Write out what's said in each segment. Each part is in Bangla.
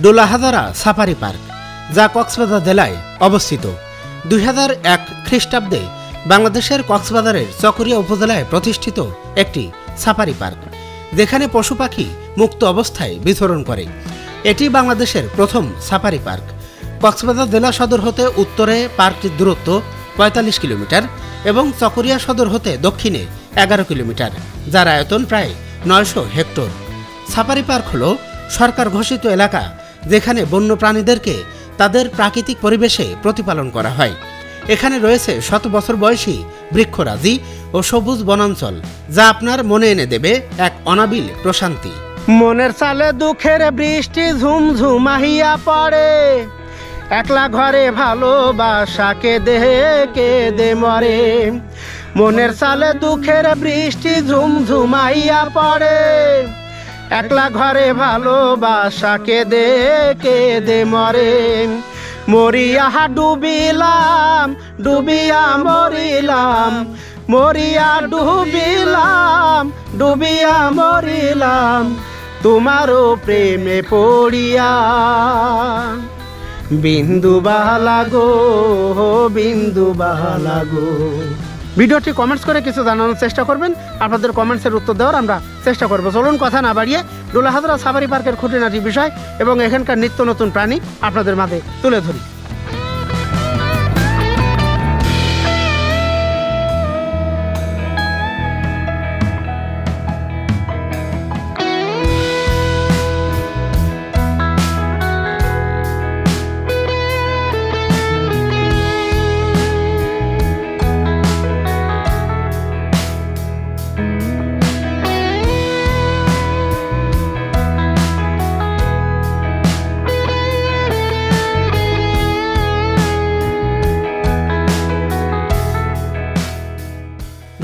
ডোলাহাজারা সাফারি পার্ক, যা কক্সবাজার জেলায় অবস্থিত। 2001 খ্রিস্টাব্দে বাংলাদেশের কক্সবাজারের চকরিয়া উপজেলায় প্রতিষ্ঠিত একটি সাফারি পার্ক, যেখানে পশু পাখি মুক্ত অবস্থায় বিচরণ করে। এটি বাংলাদেশের প্রথম সাফারি পার্ক। কক্সবাজার জেলা সদর হতে উত্তরে পার্কটির দূরত্ব 45 কিলোমিটার এবং চকরিয়া সদর হতে দক্ষিণে 11 কিলোমিটার, যার আয়তন প্রায় 900 হেক্টর। সাফারি পার্ক হল সরকার ঘোষিত এলাকা, যেখানে বন্য প্রাণীদেরকে তাদের প্রাকৃতিক পরিবেশে প্রতিপালন করা হয়। এখানে রয়েছে শত বছর বয়সী বৃক্ষরাজি ও সবুজ বনাঞ্চল, যা আপনার মনে এনে দেবে এক অনাবিল প্রশান্তি। মনের সালে দুঃখের বৃষ্টি ঝুমঝুমাহিয়া পড়ে, একলা ঘরে ভালোবাসা কেঁদে মরে। মনের সালে দুঃখের বৃষ্টি ঝুমঝুমাইয়া পড়ে, একলা ঘরে ভালোবাসা কেঁদে মরে। মরিয়া ডুবিলাম ডুবিয়া মরিলাম, মরিয়া ডুবিয়া মরিলাম, তোমারও প্রেমে পড়িয়া। বিন্দু বাহালা গো, বিন্দু বাহালা গো। ভিডিওটি কমেন্টস করে কিছু জানানোর চেষ্টা করবেন। আপনাদের কমেন্টসের উত্তর দেওয়ার আমরা চেষ্টা করব। চলুন কথা না বাড়িয়ে ডোলাহাজারা সাফারি পার্কের খুঁটিনাটি বিষয় এবং এখানকার নিত্য নতুন প্রাণী আপনাদের মাঝে তুলে ধরি।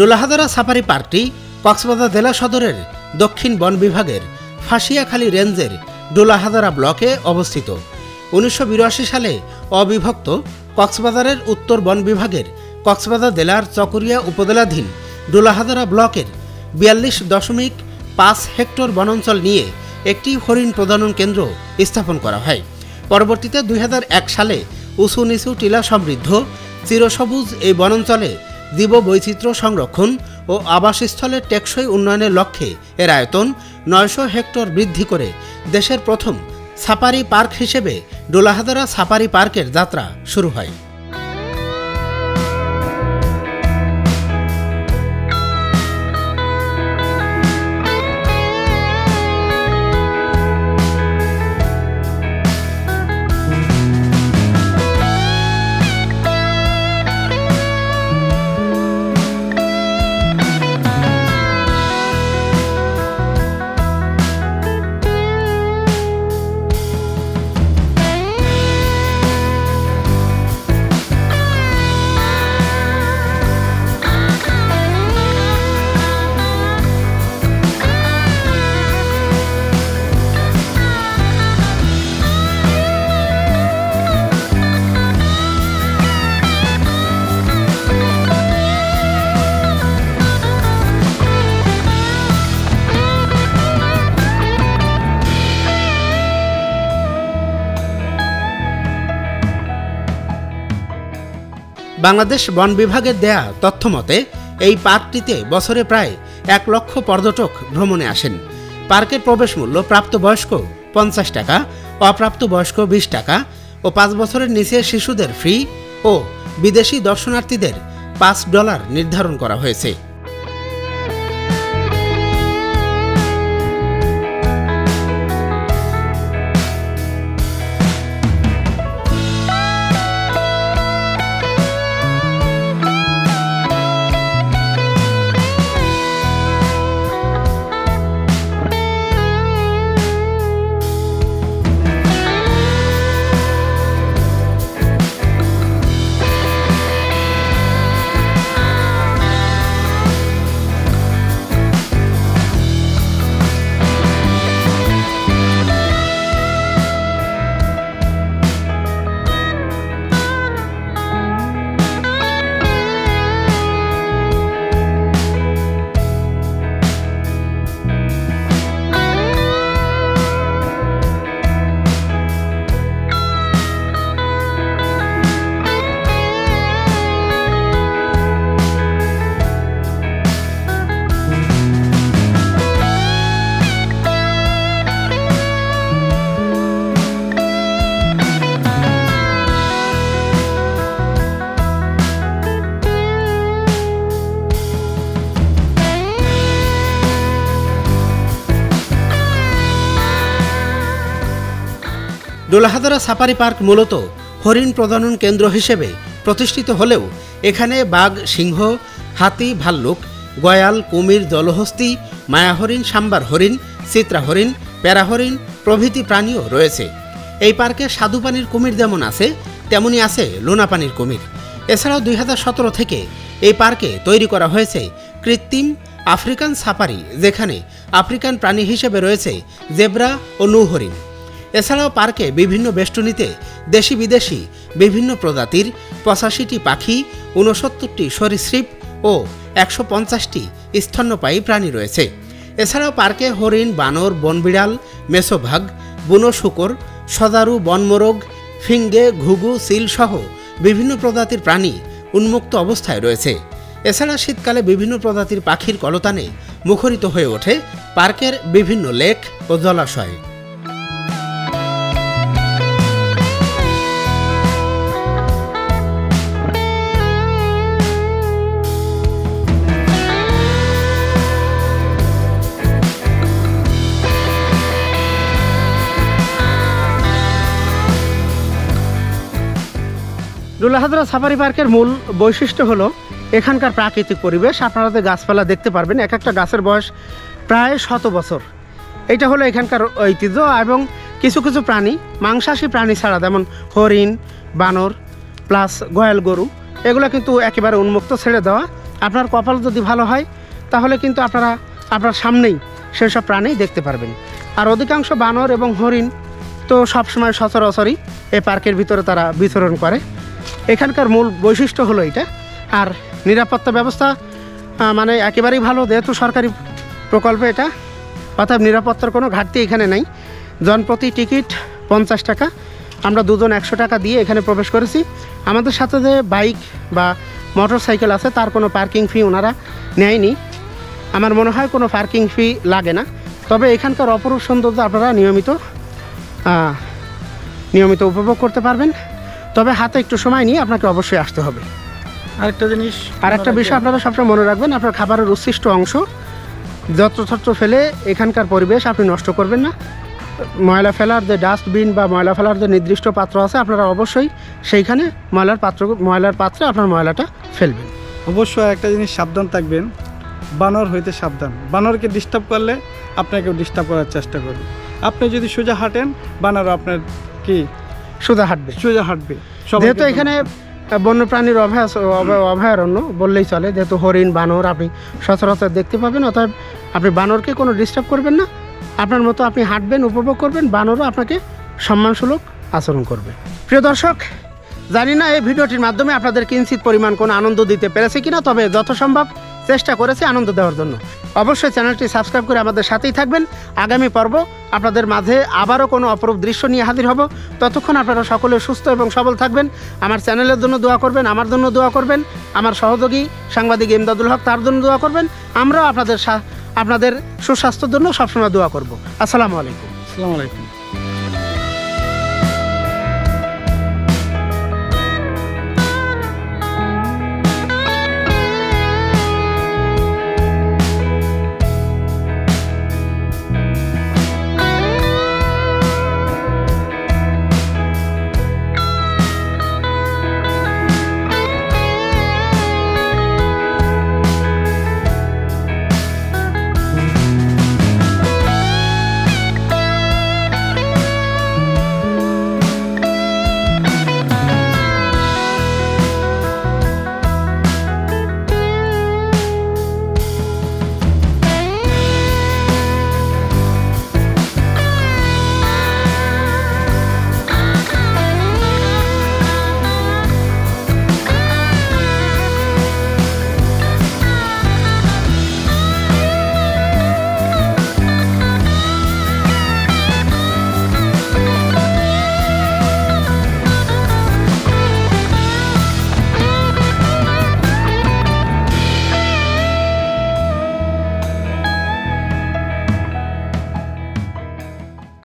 ডোলাহাজারা সাফারি পার্কটি কক্সবাজার জেলা সদরের দক্ষিণ বন বিভাগের ফাঁসিয়াখালী রেঞ্জের ডোলাহাজারা ব্লকে অবস্থিত। 1982 সালে অবিভক্ত কক্সবাজারের উত্তর বন বিভাগের কক্সবাজার জেলার চকরিয়া উপজেলাধীন ডোলাহাজারা ব্লকের 42.5 হেক্টর বনাঞ্চল নিয়ে একটি হরিণ প্রজনন কেন্দ্র স্থাপন করা হয়। পরবর্তীতে 2001 সালে উঁচু নিচু টিলা সমৃদ্ধ চিরসবুজ এই বনাঞ্চলে জীব বৈচিত্র্য সংরক্ষণ ও আবাসস্থলের টেকসই উন্নয়নের লক্ষ্যে এর আয়তন 900 হেক্টর বৃদ্ধি করে দেশের প্রথম সাফারি পার্ক হিসেবে ডোলাহাজারা সাফারি পার্কের যাত্রা শুরু হয়। বাংলাদেশ বন বিভাগের দেয়া তথ্য মতে এই পার্কটিতে বছরে প্রায় 1 লক্ষ পর্যটক ভ্রমণে আসেন। পার্কের প্রবেশ মূল্য প্রাপ্তবয়স্ক 50 টাকা, অপ্রাপ্তবয়স্ক 20 টাকা ও 5 বছরের নিচে শিশুদের ফ্রি ও বিদেশি দর্শনার্থীদের $5 নির্ধারণ করা হয়েছে। ডোলাহাদরা সাফারি পার্ক মূলত হরিণ প্রজনন কেন্দ্র হিসেবে প্রতিষ্ঠিত হলেও এখানে বাঘ, সিংহ, হাতি, ভাল্লুক, গয়াল, কুমির, জলহস্তি, মায়া হরিণ, সাম্বার হরিণ, চিত্রা হরিণ, প্যারা হরিণ প্রভৃতি প্রাণীও রয়েছে। এই পার্কে স্বাদু পানির কুমির যেমন আছে তেমনি আছে লোনা পানির কুমির। এছাড়াও 2017 থেকে এই পার্কে তৈরি করা হয়েছে কৃত্রিম আফ্রিকান সাফারি, যেখানে আফ্রিকান প্রাণী হিসেবে রয়েছে জেব্রা ও নৌ হরিণ। এছাড়াও পার্কে বিভিন্ন বেষ্টনীতে দেশি বিদেশি বিভিন্ন প্রজাতির 85টি পাখি, 69টি সরীসৃপ ও 150টি স্তন্যপায়ী প্রাণী রয়েছে। এছাড়াও পার্কে হরিণ, বানর, বনবিড়াল, মেছোবাঘ, বুনো শূকর, সদারু, বনমোরগ, ফিঙ্গে, ঘুঘু, সিল সহ বিভিন্ন প্রজাতির প্রাণী উন্মুক্ত অবস্থায় রয়েছে। এছাড়া শীতকালে বিভিন্ন প্রজাতির পাখির কলতানে মুখরিত হয়ে ওঠে পার্কের বিভিন্ন লেক ও জলাশয়। ডোলাহাদরা সাফারি পার্কের মূল বৈশিষ্ট্য হলো এখানকার প্রাকৃতিক পরিবেশ। আপনারা যে গাছপালা দেখতে পারবেন, এক একটা গাছের বয়স প্রায় 100 বছর। এটা হলো এখানকার ঐতিহ্য। এবং কিছু কিছু প্রাণী, মাংসাশী প্রাণী ছাড়া, যেমন হরিণ, বানর প্লাস গয়াল গরু, এগুলো কিন্তু একেবারে উন্মুক্ত ছেড়ে দেওয়া। আপনার কপাল যদি ভালো হয় তাহলে কিন্তু আপনারা আপনার সামনেই সেসব প্রাণী দেখতে পারবেন। আর অধিকাংশ বানর এবং হরিণ তো সবসময় সচরাচরই এই পার্কের ভিতরে তারা বিচরণ করে। এখানকার মূল বৈশিষ্ট্য হলো এটা। আর নিরাপত্তা ব্যবস্থা মানে একেবারেই ভালো, যেহেতু সরকারি প্রকল্প এটা, অর্থাৎ নিরাপত্তার কোনো ঘাটতি এখানে নেই। জনপ্রতি টিকিট 50 টাকা। আমরা দুজন 100 টাকা দিয়ে এখানে প্রবেশ করেছি। আমাদের সাথে যে বাইক বা মোটর সাইকেল আছে তার কোনো পার্কিং ফি ওনারা নেয়নি। আমার মনে হয় কোনো পার্কিং ফি লাগে না। তবে এখানকার অপরূপ সৌন্দর্য আপনারা নিয়মিত উপভোগ করতে পারবেন। তবে হাতে একটু সময় নিয়ে আপনাকে অবশ্যই আসতে হবে। আরেকটা বিষয় আপনারা সবসময় মনে রাখবেন, আপনার খাবারের উচ্ছিষ্ট অংশ যত্রতত্র ফেলে এখানকার পরিবেশ আপনি নষ্ট করবেন না। ময়লা ফেলার যে ডাস্টবিন বা ময়লা ফেলার যে নির্দিষ্ট পাত্র আছে, আপনারা অবশ্যই সেইখানে ময়লার পাত্রে আপনার ময়লাটা ফেলবেন। অবশ্যই একটা জিনিস সাবধান থাকবেন, বানর হইতে সাবধান। বানরকে ডিস্টার্ব করলে আপনাকেও ডিস্টার্ব করার চেষ্টা করবে। আপনি যদি সোজা হাঁটেন, বানর আপনার কি সোজা হাঁটবে। যেহেতু এখানে বন্যপ্রাণীর অভয়ারণ্য বললেই চলে, যেহেতু হরিণ, বানর আপনি সচরাচর দেখতে পাবেন, অতএব আপনি বানরকে কোনো ডিস্টার্ব করবেন না। আপনার মতো আপনি হাঁটবেন, উপভোগ করবেন, বানরও আপনাকে সম্মানসুলভ আচরণ করবে। প্রিয় দর্শক, জানি না এই ভিডিওটির মাধ্যমে আপনাদের কিঞ্চিত পরিমাণ কোনো আনন্দ দিতে পেরেছি কিনা, তবে যথাসম্ভব চেষ্টা করেছি আনন্দ দেওয়ার জন্য। অবশ্যই চ্যানেলটি সাবস্ক্রাইব করে আমাদের সাথেই থাকবেন। আগামী পর্ব আপনাদের মাঝে আবারও কোনো অপরূপ দৃশ্য নিয়ে হাজির হব। ততক্ষণ আপনারা সকলে সুস্থ এবং সবল থাকবেন। আমার চ্যানেলের জন্য দোয়া করবেন, আমার জন্য দোয়া করবেন, আমার সহযোগী সাংবাদিক ইমদাদুল হক তার জন্য দোয়া করবেন। আমরাও আপনাদের সুস্বাস্থ্যের জন্য সবসময় দোয়া করব। আসসালামু আলাইকুম। আসসালামু আলাইকুম।